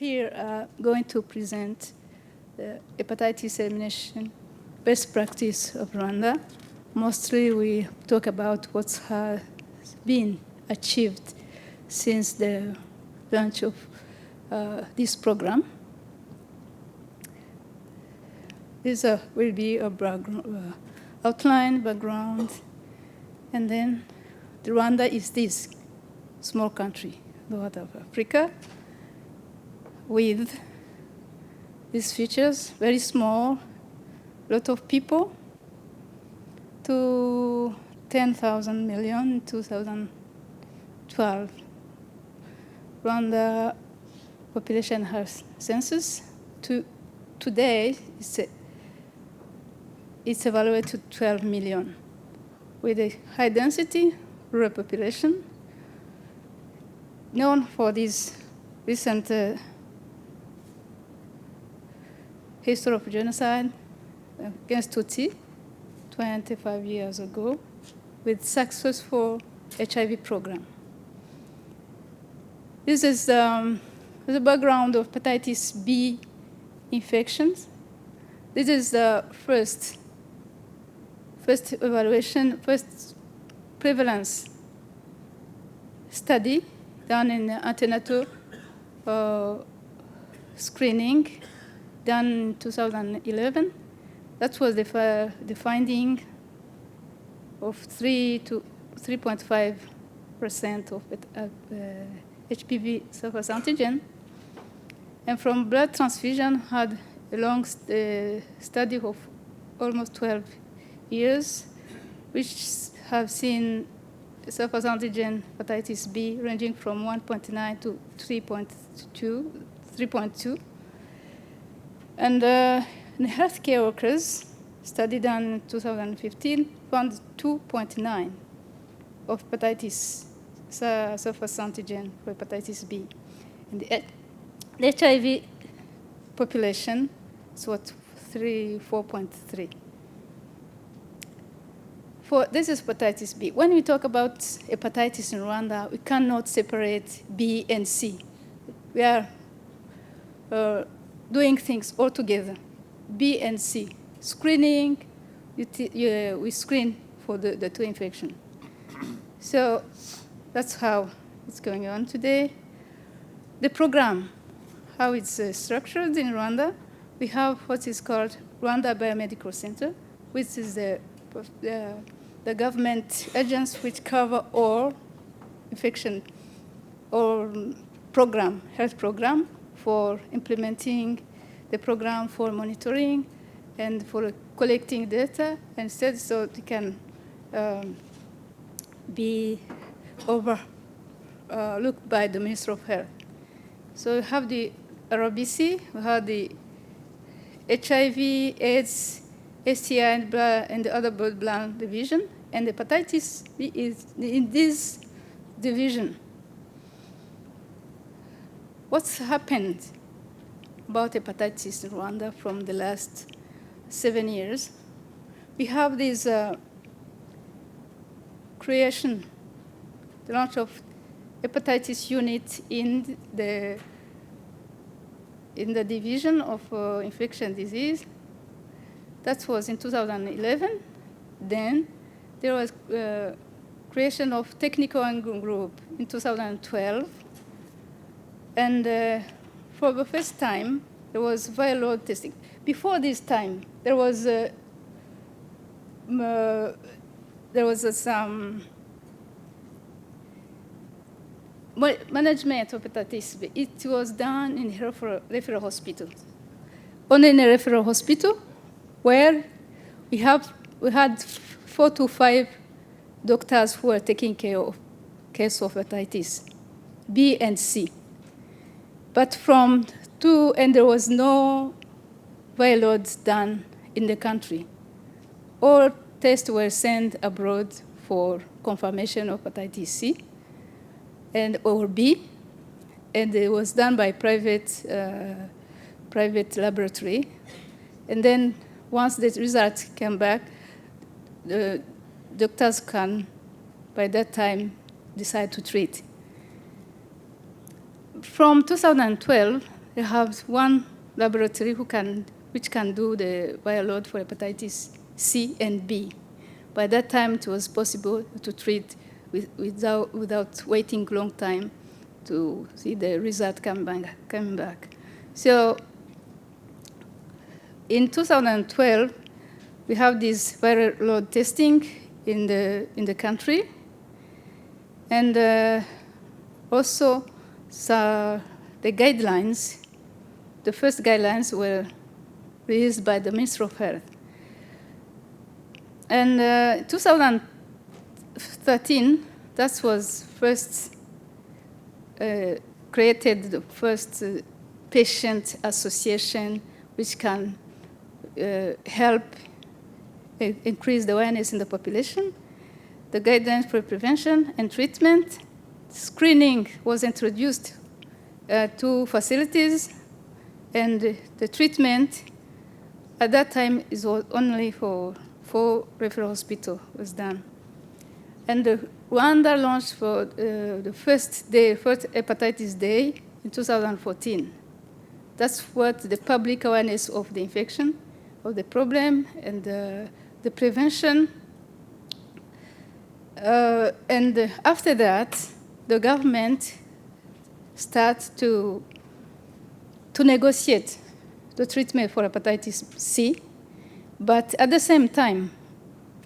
here going to present the hepatitis elimination best practice of Rwanda. Mostly we talk about what has been achieved since the launch of this program. This will be a outline, background, and then Rwanda is this small country, the Horn of Africa, with these features, very small, lot of people, to 10,000 million in 2012. Rwanda population health census today it's evaluated to 12 million, with a high density rural population, known for this recent history of genocide against Tutsi 25 years ago, with successful HIV program. This is the background of hepatitis B infections. This is the first evaluation, first prevalence study done in antenatal screening, done in 2011. That was the finding of 3 to 3.5% of HPV surface antigen. And from blood transfusion had a long study of almost 12 years, which have seen surface antigen hepatitis B ranging from 1.9 to 3.2. And in healthcare workers, study done in 2015 found 2.9 of hepatitis surface antigen for hepatitis B. And the HIV population is what 4.3. This is hepatitis B. When we talk about hepatitis in Rwanda, we cannot separate B and C. We are doing things all together. B and C. Screening, we screen for the two infections. So that's how it's going on today. The program, how it's structured in Rwanda, we have what is called Rwanda Biomedical Center, which is the government agents which cover all infection or health program for implementing the program, for monitoring and for collecting data, and instead so it can be overlooked by the Minister of Health. So we have the RBC, we have the HIV, AIDS, STI, and the other blood division, and hepatitis B is in this division. What's happened about hepatitis in Rwanda from the last 7 years? We have this creation, the launch of hepatitis unit in the division of infection disease. That was in 2011. Then there was creation of technical group in 2012. And for the first time, there was viral load testing. Before this time, there was some management of hepatitis B. It was done in referral hospitals. Only in a referral hospital, where we had 4 to 5 doctors who were taking care of case of hepatitis B and C. But and there was no viral loads done in the country. All tests were sent abroad for confirmation of hepatitis C or B, and it was done by private laboratory. And then once the results came back, the doctors can, by that time, decide to treat. From 2012, they have one laboratory which can do the viral load for hepatitis C and B. By that time, it was possible to treat without waiting a long time to see the result coming back. So in 2012, we have this viral load testing in the country, and also the guidelines. The first guidelines were released by the Ministry of Health. And 2013, that was first created the first patient association which can help increase the awareness in the population. The guidelines for prevention and treatment. Screening was introduced to facilities, and the treatment at that time was only for 4 referral hospitals was done. And Rwanda launched for the first hepatitis day in 2014. That's what the public awareness of the infection, of the problem, and the prevention. And after that, the government started to negotiate the treatment for hepatitis C. But at the same time,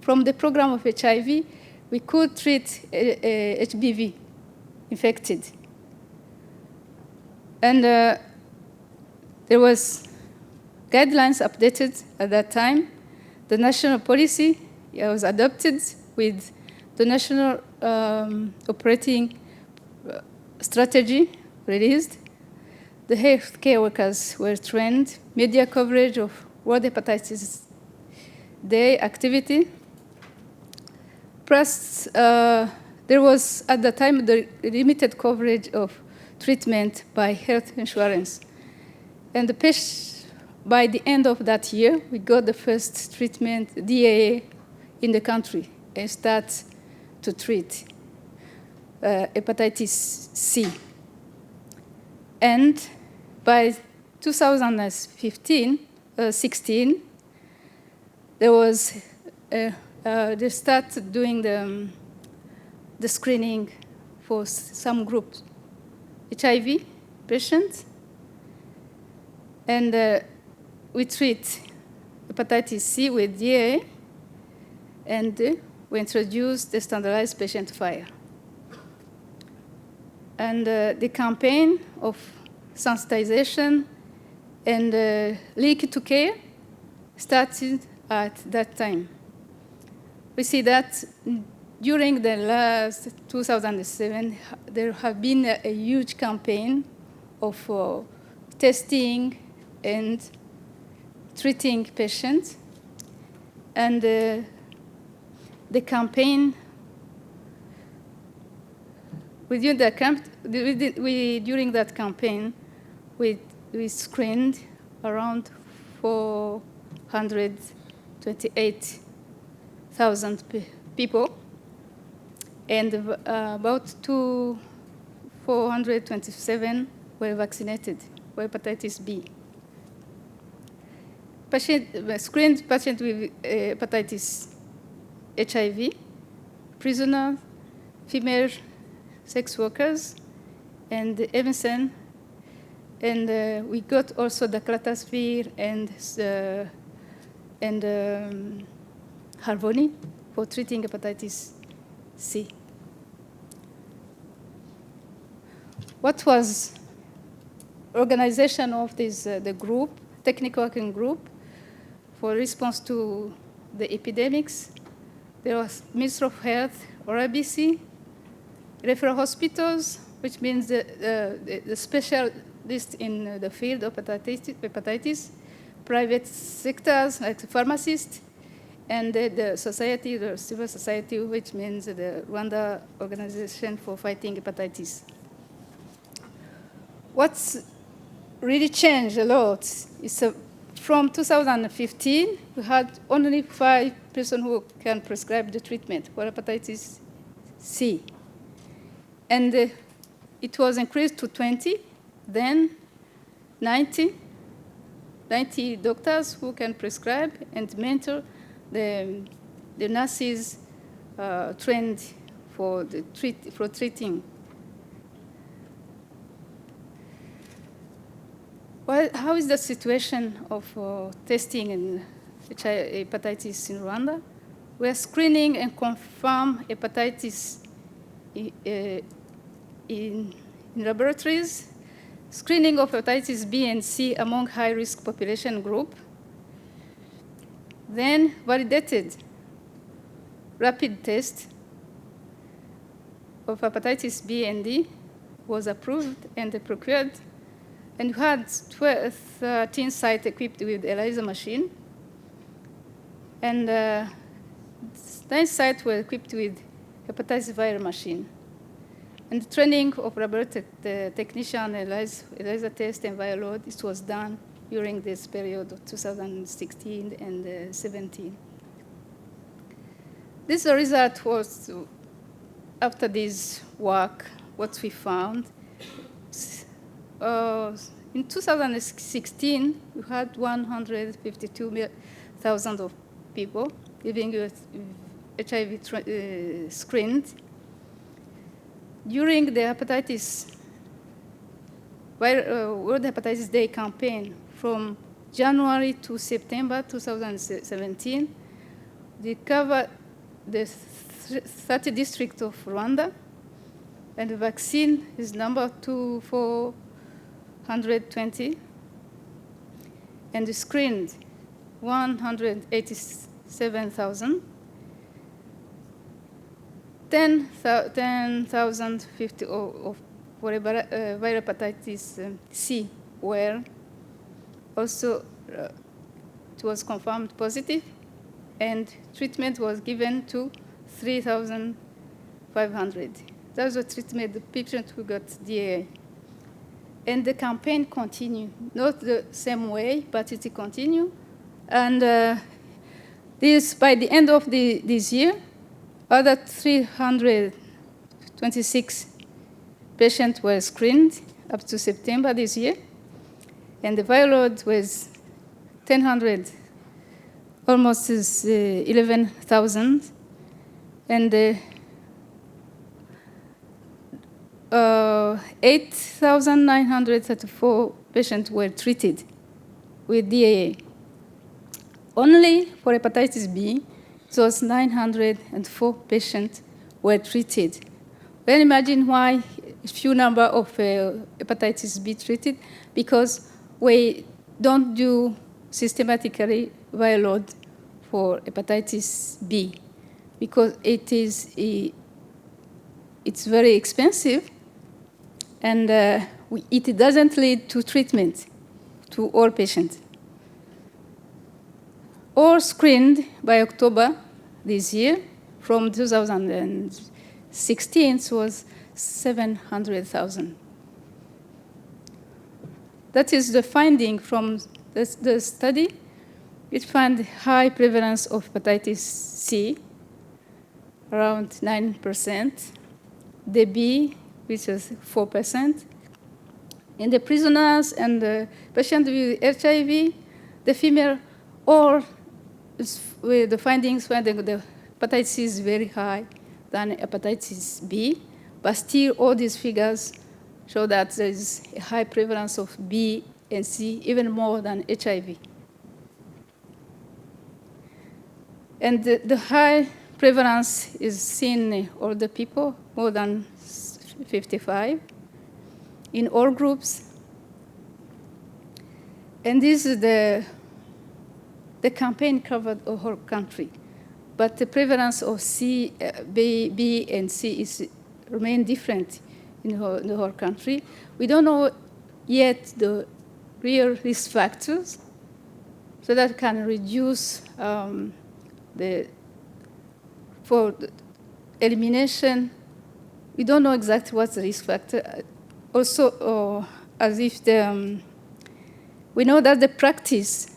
from the program of HIV, we could treat HBV infected. And there was guidelines updated at that time. The national policy was adopted with the national operating strategy released. The healthcare workers were trained. Media coverage of World Hepatitis Day activity. Plus, there was at the time the limited coverage of treatment by health insurance. And by the end of that year, we got the first treatment, DAA, in the country and start to treat hepatitis C. And by 2016, there was they started doing the screening for some groups, HIV patients, and we treat hepatitis C with DA, and we introduced the standardized patient file. And the campaign of sensitization and link to care started at that time. We see that during the last 2007, there have been a huge campaign of testing and treating patients. And the campaign, during that campaign, we screened around 428,000 people, and about 427 were vaccinated for hepatitis B. Screened patients with hepatitis HIV, prisoners, female sex workers, and MSN. And we got also the Clatasphere and Harvoni for treating hepatitis C. What was organization of this the group, technical working group, for response to the epidemics? There was Ministry of Health, or RBC, referral hospitals, which means the specialists in the field of hepatitis, private sectors like the pharmacists, and the society, the civil society, which means the Rwanda Organization for Fighting Hepatitis. What's really changed a lot is from 2015, we had only 5 persons who can prescribe the treatment for hepatitis C. And it was increased to 20. Then 90 doctors who can prescribe and mentor the nurses trained for treating. Well, how is the situation of testing in hepatitis in Rwanda? We are screening and confirm hepatitis in laboratories, screening of hepatitis B and C among high-risk population group, then validated rapid test of hepatitis B and D was approved and procured, and we had 13 sites equipped with ELISA machine, and 9 sites were equipped with hepatitis viral machine. And the training of laboratory technician ELISA test and viral load, this was done during this period of 2016 and 17. This result was, after this work, what we found. In 2016, we had 152,000 of people living with HIV screened. During the World Hepatitis Day campaign from January to September 2017, they covered the 30 districts of Rwanda, and the vaccine is number 420, and they screened 187,000. 10,050 of viral hepatitis C were also, it was confirmed positive, and treatment was given to 3,500. That was the treatment, the patient who got DAA. And the campaign continued, not the same way, but it continued. And this, by the end of this year, other 326 patients were screened up to September this year, and the viral load was 1,000, almost 11,000, and 8,934 patients were treated with DAA. Only for hepatitis B, it was 904 patients were treated. Well, imagine why a few number of hepatitis B treated, because we don't do systematically viral load for hepatitis B, because it's very expensive, and it doesn't lead to treatment to all patients. All screened by October this year, from 2016, it was 700,000. That is the finding from the study. It found high prevalence of hepatitis C, around 9%, the B, which is 4%. In the prisoners and the patients with HIV, the female, or with the findings when the hepatitis C is very high than hepatitis B, but still all these figures show that there is a high prevalence of B and C, even more than HIV. And the high prevalence is seen in older people, more than 55, in all groups. And this is the campaign covered the whole country. But the prevalence of C, B, and C remain different in the whole country. We don't know yet the real risk factors, so that can reduce for the elimination. We don't know exactly what's the risk factor. Also, as if we know that the practice,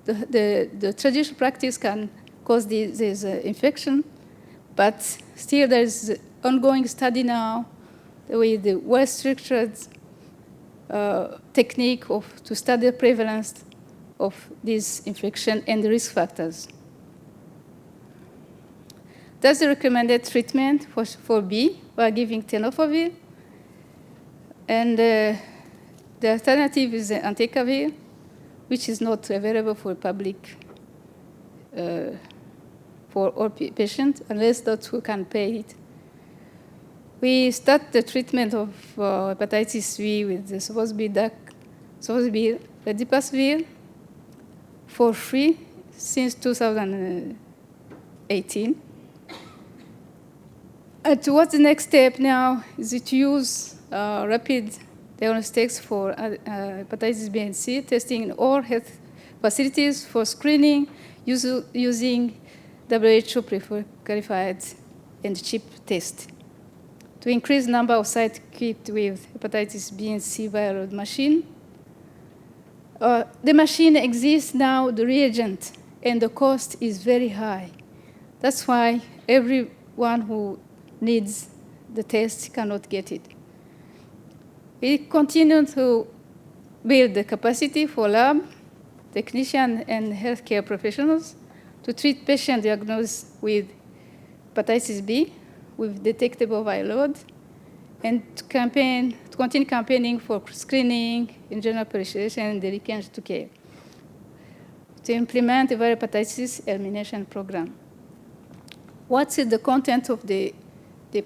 the traditional practice can cause this infection, but still there's ongoing study now with the well-structured technique to study the prevalence of this infection and the risk factors. That's the recommended treatment for B. We are giving tenofovir. And the alternative is entecavir, which is not available for public, for all patients, unless those who can pay it. We start the treatment of hepatitis B with the supposed to be ledipasvir for free since 2018. And what's the next step now is to use rapid diagnostics for hepatitis B and C, testing in all health facilities for screening using WHO qualified and cheap test. To increase number of sites equipped with hepatitis B and C viral load machine. The machine exists now, the reagent, and the cost is very high. That's why everyone who needs the test cannot get it. We continue to build the capacity for lab, technicians, and healthcare professionals to treat patients diagnosed with hepatitis B with detectable viral load, and to continue campaigning for screening, in general appreciation, and dedication to care. To implement the viral hepatitis Elimination Program. What's the content of the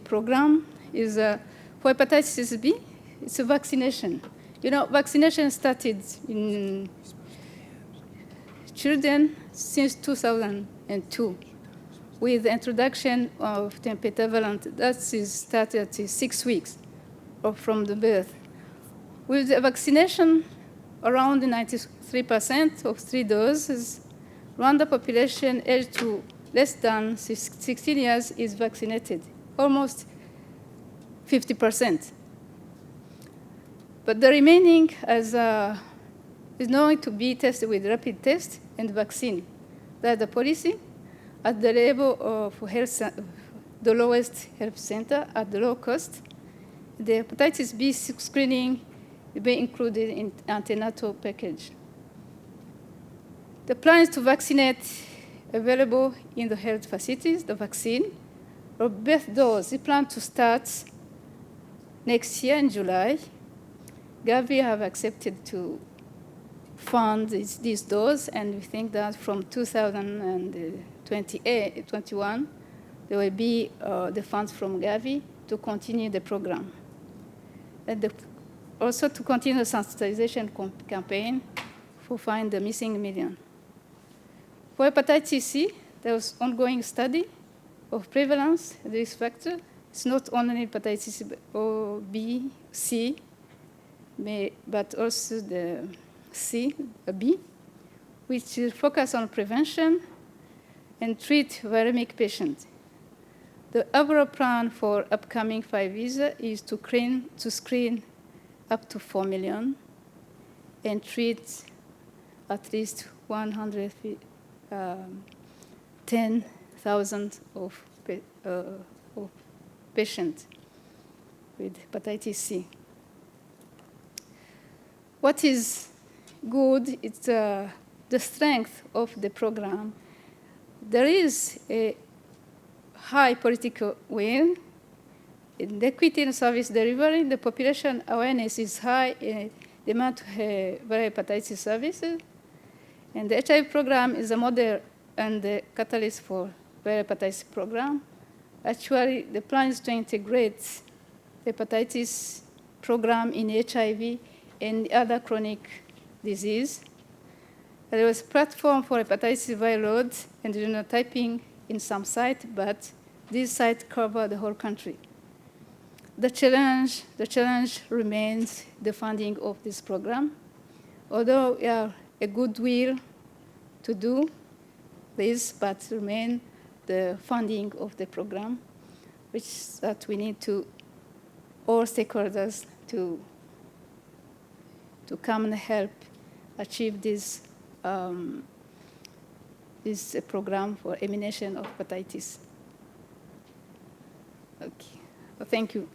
program is for hepatitis B, it's a vaccination. You know, vaccination started in children since 2002 with the introduction of 10 pentavalent. That is started at 6 weeks from the birth. With the vaccination, around 93% of 3 doses, Rwanda population aged to less than 16 years is vaccinated, almost 50%. But the remaining is going to be tested with rapid test and vaccine. That's the policy at the level of health, the lowest health center at the low cost. The hepatitis B screening will be included in antenatal package. The plan is to vaccinate available in the health facilities, the vaccine, or both doses. We plan to start next year in July. Gavi have accepted to fund these doses, and we think that from 2021, there will be the funds from Gavi to continue the program. And also to continue the sensitization campaign for find the missing million. For hepatitis C, there was ongoing study of prevalence, the risk factor. It's not only hepatitis B, C, but also the B, which is focus on prevention and treat viremic patients. The overall plan for upcoming 5 years is to screen up to 4 million and treat at least 110,000 of patients with hepatitis C. What is good is the strength of the program. There is a high political will. In the equity and service delivery, the population awareness is high in demand to viral hepatitis services. And the HIV program is a model and the catalyst for viral hepatitis program. Actually, the plan is to integrate the hepatitis program in HIV and other chronic disease. There was a platform for hepatitis viral load and genotyping in some sites, but these sites cover the whole country. The challenge remains the funding of this program. Although we have a goodwill to do this, but remain the funding of the program, which that we need to all stakeholders to come and help achieve this program for elimination of hepatitis. Okay, well, thank you.